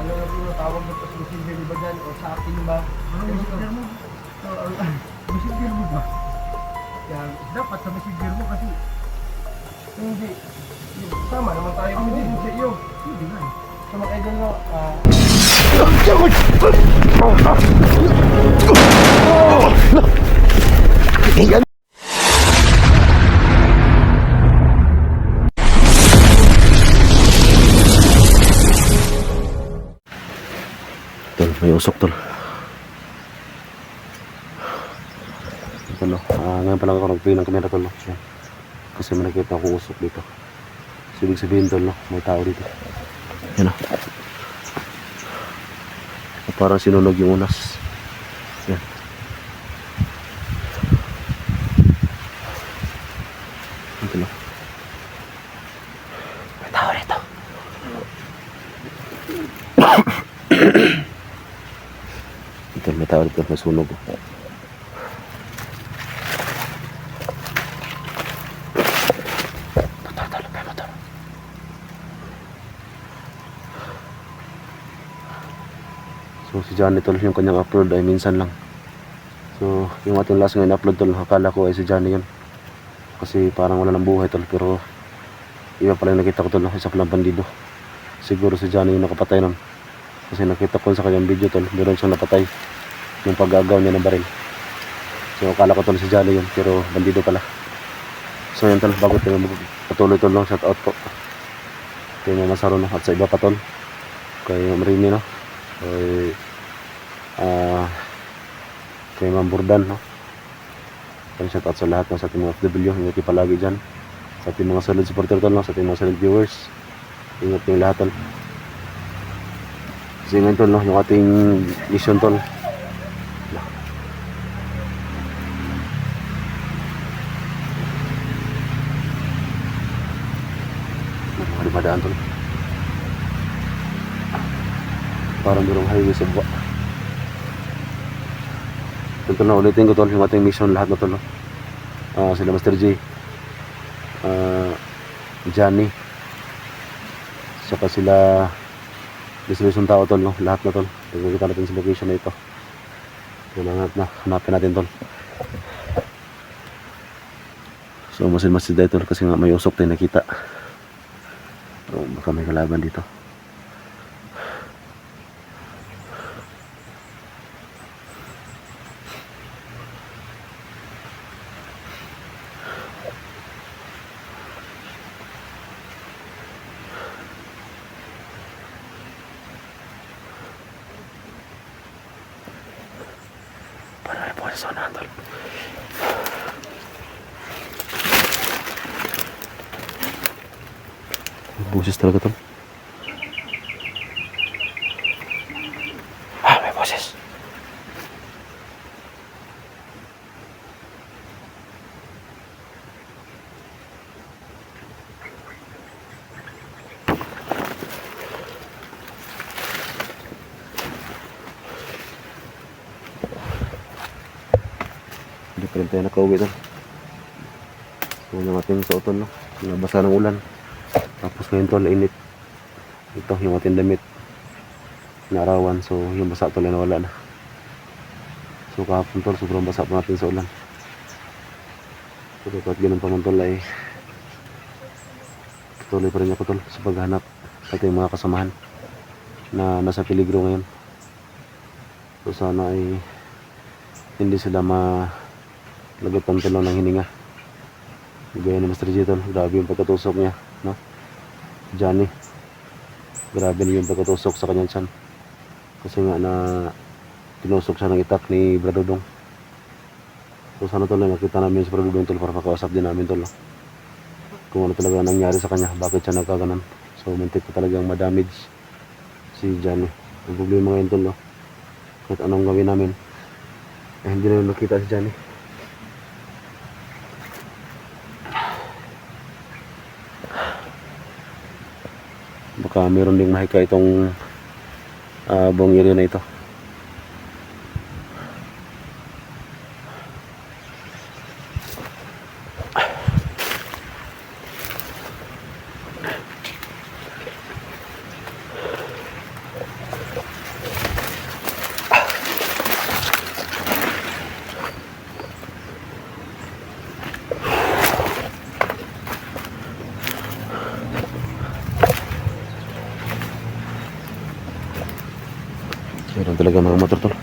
ano na po tawag mo sa messenger ba dyan o sa akin ba? Ano messenger mo? Messenger mo ba? Yan. Dapat sa messenger mo kasi Hindi. Sama naman tayo pwede din sa iyo. hindi nga eh. Sa mga idol no, Tol, may usok tol. Tol, ngayon pa lang ako nagpili ng kamera tol. Yan. Kasi may nakita akong usok dito. So, ibig sabihin tol, may tao dito. Yan o. Parang sinunog yung unas. Yan. Yan tol. May tao dito. Ito, may tao dito na sunog. So si Johnny tol, yung kanyang upload ay minsan lang. So yung ating last ngayon upload tol, akala ko ay si Johnny yun. Kasi parang wala ng buhay tol, pero iba pala yung nakita ko tol, isa palang bandido. Siguro si Johnny yung nakapatay nun. Kasi nakita ko sa kanyang video tol, meron siyang napatay yung paggagaw niya ng baril. So akala ko tol si Johnny yun, pero bandido pala. So yan tol, bago tayo patuloy tol, shout out po kay Mama Saro no, at sa iba pa tol, kay Marini no, kay Ma'am Burdan no. Shout out sa lahat no, sa ating mga FW, ingat yung palagi dyan, sa ating mga solid supporter tol no, sa ating mga solid viewers, ingat yung lahat tol. Kasi ngayon tol no, yung ating mission tol, madaan tol, parang merong highway sa buwa. Ito na ulitin ko tol, yung ating mission lahat na tol no? Sila Master J, Johnny, saka sila distribution tao tol no? Lahat na tol, pagkakita natin sa location na ito. Kailangan na hanapin natin tol. So masin-masin dahil tol, kasi nga may usok tayo nakita. So, baka may kalaban dito. Para po sa zona tol. Boses talaga tol. May boses. Hindi pa rin tayo nakauwi tol. So yung ating sa utol no, nabasa ng ulan. Tapos ngayon tol, init. Ito yung ating damit na arawan. So yung basa tol ay nawala na. So kahapon tol, sobrang basa pa natin sa ulan. So kahit ganun pa man tol ay tuloy pa rin ako tol sa paghanap sa ating mga kasamahan na nasa peligro ngayon. So sana ay hindi sila malagatan tol ng hininga. Gaya ni Master J tol, grabe yung pagkatusok niya no? Johnny, grabe na yung pagkatusok sa kanyang tiyan. Kasi nga na tinusok siya ng itak ni Bradodong. So sana tol, nakita namin si Bradodong tol para makausap din namin tol no? Kung ano talaga nangyari sa kanya, bakit siya nagkaganon. So muntik pa talagang madamage si Johnny. Ang problema ngayon tol no? Kahit anong gawin namin hindi na nakita si Johnny. Baka meron ding mahika itong buong area na ito. Meron talaga mga motor tol.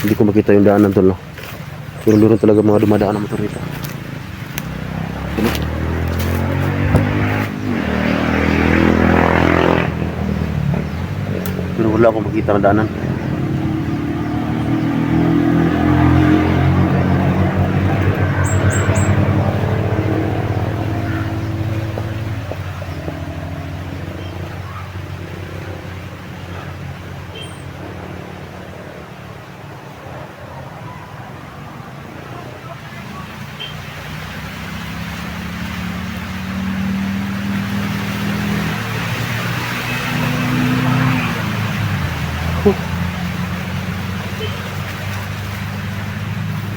Hindi ko makita yung daanan tol, no? Pero meron talaga mga dumadaan na motor dito. Ano? Pero wala akong makita na daanan.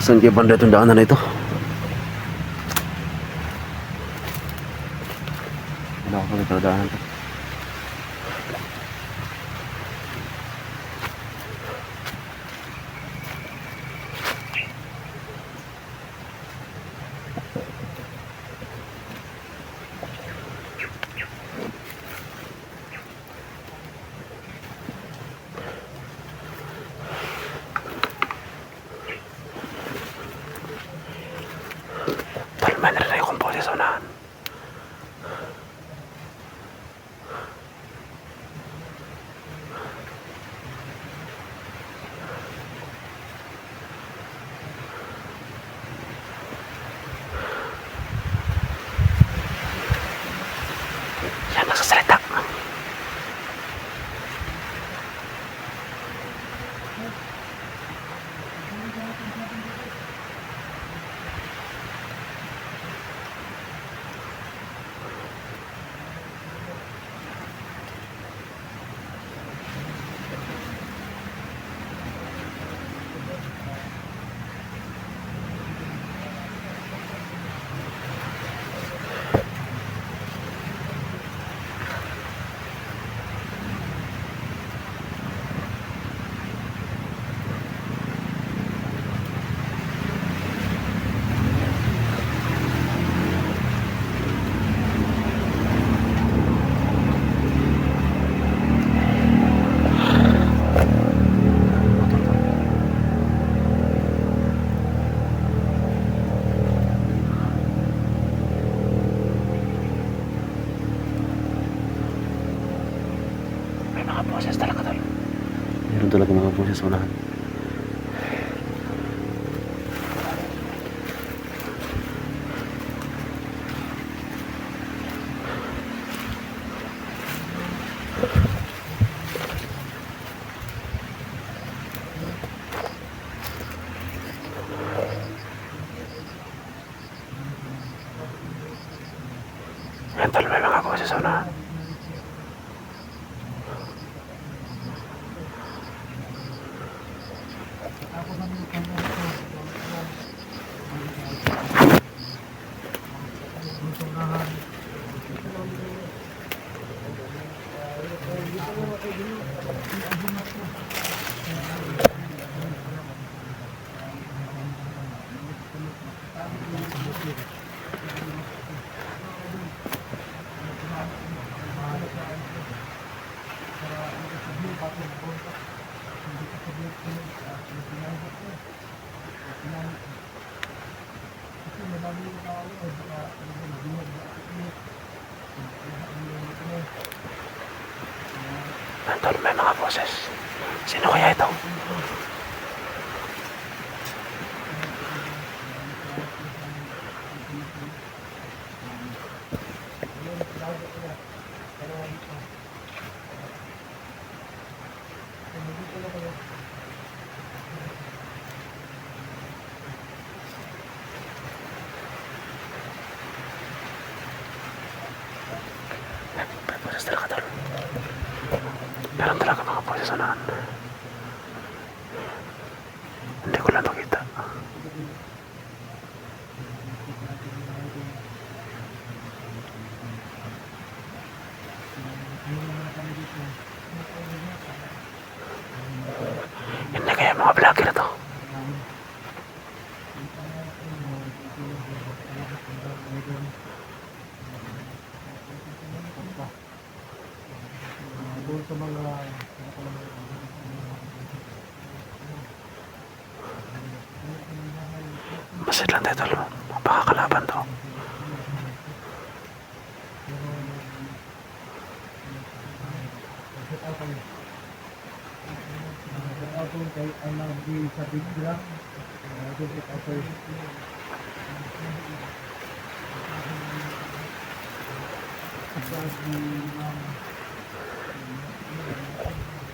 Saan kaya banda itong daanan na ito? Wala ako makita na daanan ito. Talman na rin yung kumpose sa unahan. Yan, nagsasalita. May mga boses talaga tol. Meron talaga mga boses sa unahan. Yan tol, may mga boses sa unahan. Tol, may mga boses. Sino kaya ito? May boses talaga tol. Meron talaga mga boses sa unahan. Hindi ko lang makita. Hindi kaya mga vlogger to. Doon sa mga Magmasid lang tayo tol. Baka kalaban to. Ako kay anak di sa bigla. Ako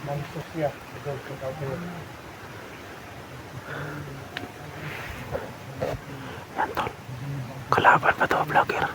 Ma'am Sofia, ito ako. Yan tol. Kalaban pa to vlogger.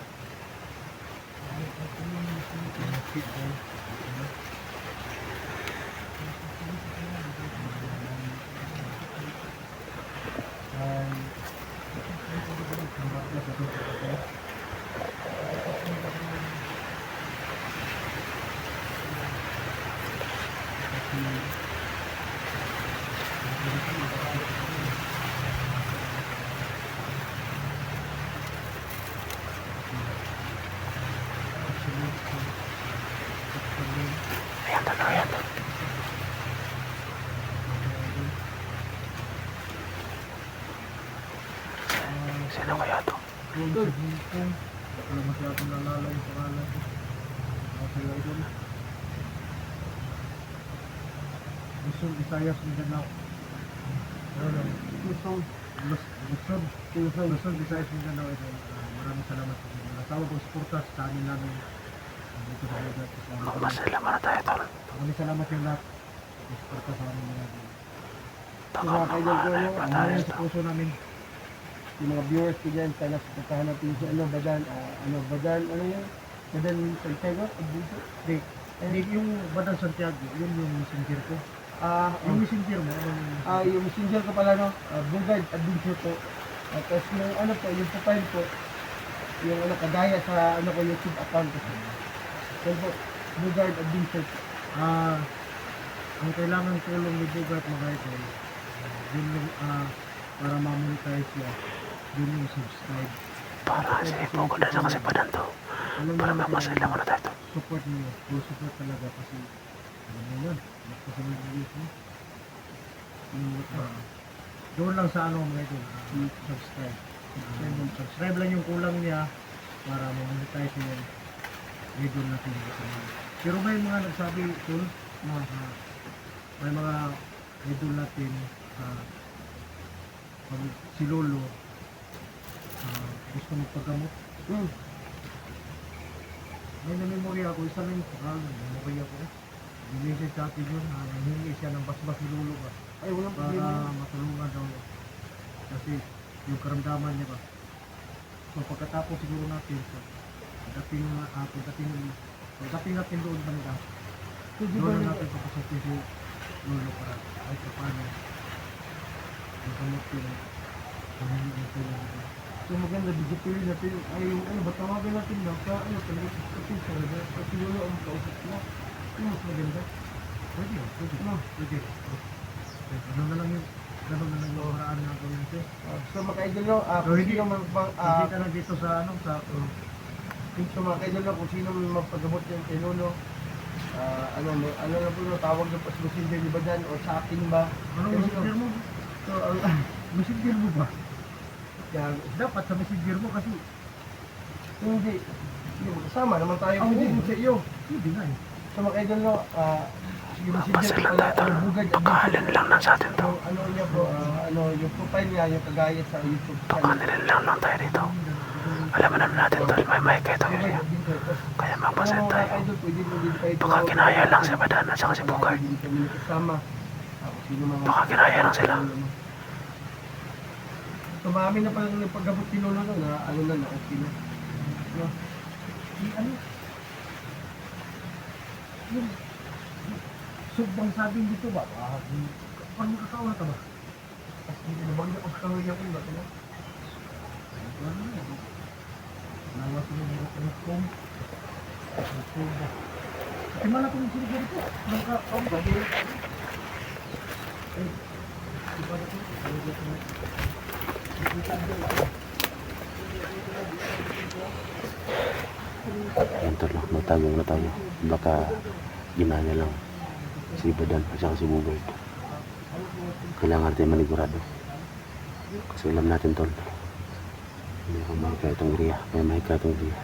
Ayan tol, ayan tol. Sino kaya to? Wala masyadong nalala yung pangalan ko. Okay, idol. Luzon, Visayas, Mindanao. Luzon, Visayas, Mindanao. Maraming salamat sa inyo. Natawag ko suporta sa amin namin. Dito sa lugar. Magmasalaman na tayo tol. Maraming salamat yung lahat. Suporta sa amin namin. Baka Mga kaidol ko, mamalay pa tayo sa puso namin. Yung mga viewers ko dyan, sana suportahan natin si Badan, ano yun? Badan Santiago? Hindi, yung Badan Santiago, yun yung messenger ko. Yung messenger mo, yung messenger ko pala, no? Bugad Adventure po. Tapos yung ano po, yung profile po, yung ano, kagaya sa ano ko, YouTube account ko. Yan po, Bugad Adventure po. Ang kailangan tulong ni Bugad mga ito, yun yung, para ma-monetize siya. Yun yung subscribe. para sa ipo ko na sa kasipadan to. Para magmasalaman na tayo tol. Support niyo. Full support talaga kasi alam mo yun. Nagpasunod videos mo. Doon lang sa ano mga ito. Subscribe. Subscribe lang yung kulang niya para ma-monetize niya yung video natin. Pero may mga nagsabi tol na may mga video natin pag si Lolo gusto magpagamot. May na-memory ako, isa lang yung pakal, memory ako. Binigay sa atin yun, nangingi siya ng basbas ni Lolo ba. Ay, walang problema. Para matulungan daw. Kasi yung karamdaman niya ba. So pagkatapos siguro natin, pagdating natin doon banda, doon na natin papasakin si Lolo para ay paano. Magkamot yun. Pangingin ko lang. So maganda, digitally natin, ay yung ano ba, tawagan natin daw, ano talaga sa pizza, kasi Lolo ang kausap mo. Ano mas maganda? Pwede. Ano na lang yung paraan na gawin siya. So mga kaidol nyo, kung hindi ka na dito sa ano, so mga kaidol nyo, kung sino magpagamot yung kay Lolo, ano na po, tawag na po sa messenger ni Badan o sa akin ba? Ano messenger mo? So, messenger mo ba? Dapat sa messenger mo kasi hindi kasama naman tayo din sa iyo. Hindi nga eh. So mga idol no, yung messenger ko pala, Bugad Pagkahalin lang lang sa atin to. ano niya po, yung profile niya, yung kagaya sa YouTube channel. Pagkahalin lang tayo dito. Alam naman natin tol, may mic ito area. Kaya magmasad tayo. Baka kinaya lang si Badan at saka si Bugard. Baka kinaya lang sila. So marami na palang paggamot ni Lolo na okay na. No? Yung subang sabing dito ba? Paano makakawa ka ba? Kasi hindi na bagay ang kawin niya kung ba't na? Nawas mo yung kong. Kasi mana kung sinigari ko. Nakakawa ba? Diba na ko? Ayan tol, natagong na tayo. Baka ginanya lang si Badan at saka si Bugard. Kailangan natin manigurado. Kasi alam natin tol, Mayroong mahika itong area. May mahika itong area.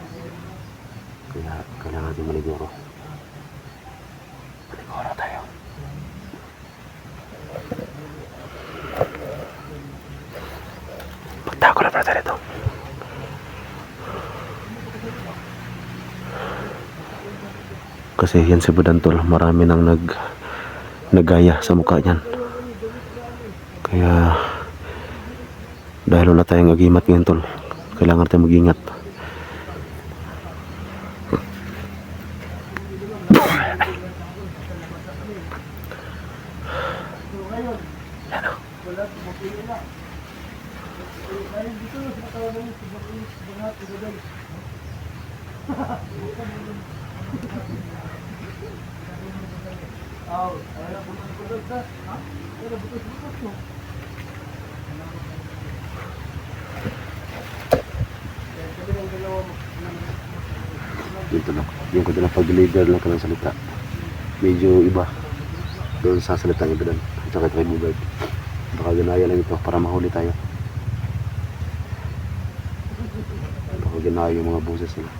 Kaya kailangan natin maliguro. Maliguro tayo. Magtago na pala ito. Kasi yan si Budantol, marami nang nagaya sa mukha niyan. Kaya dahil wala tayong agimat ngayon tol, kailangan natin mag-ingat. Ano? Dito lang. Yung kanilang pag-deliver lang ka ng salita. Medyo iba doon sa salitang iba doon. At saka kay Bugard. Baka ginaya lang ito para mahuli tayo. Baka ginaya yung mga boses nila.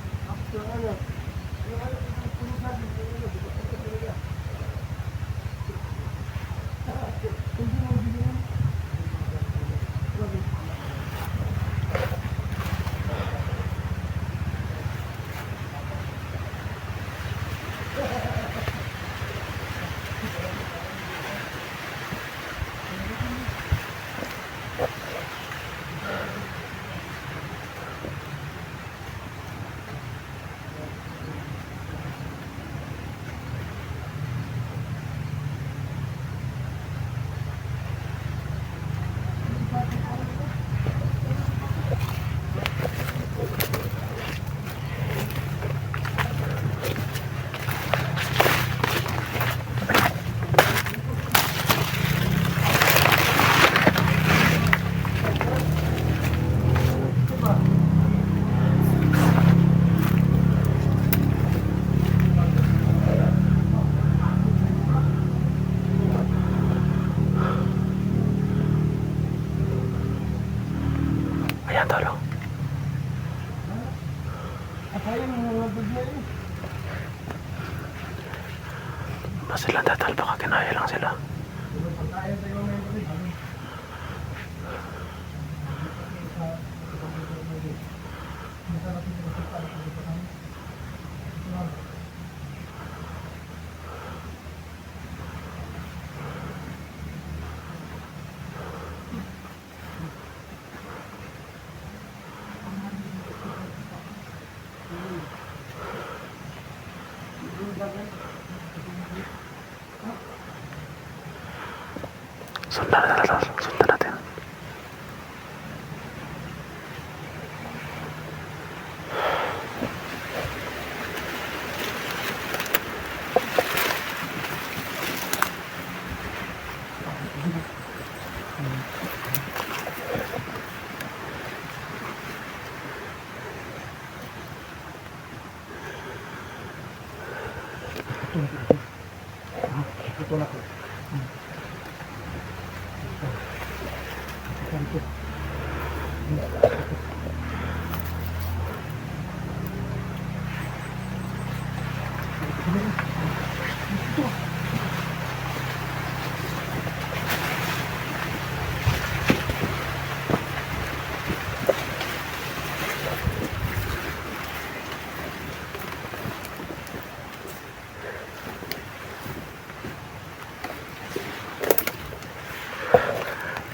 Ayan tolo. Mas sila tatal, baka kinaya lang sila. Sundan natin. Ito na ko.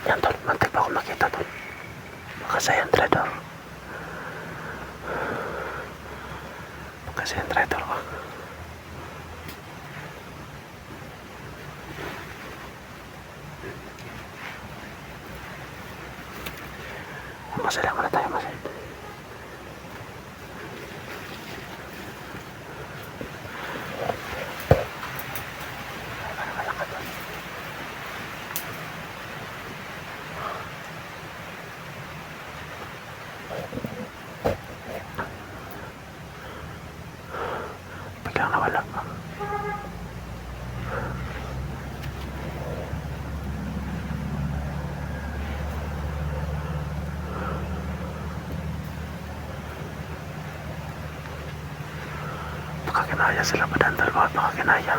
Yan tol, mantik pa ako makita tol. Baka sa yan trader. Baka sa yan trader ko. Masaya muna tayo, masaya. Biglang nawala. na sila padandal mga pakakinaya.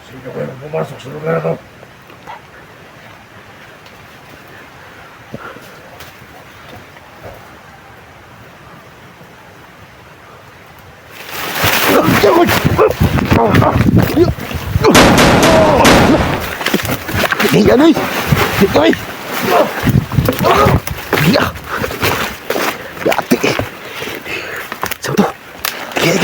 Sino kayo pumasok sa lugar na to? Yan ay! Ay! Ya! Dati! Saan to? Kaya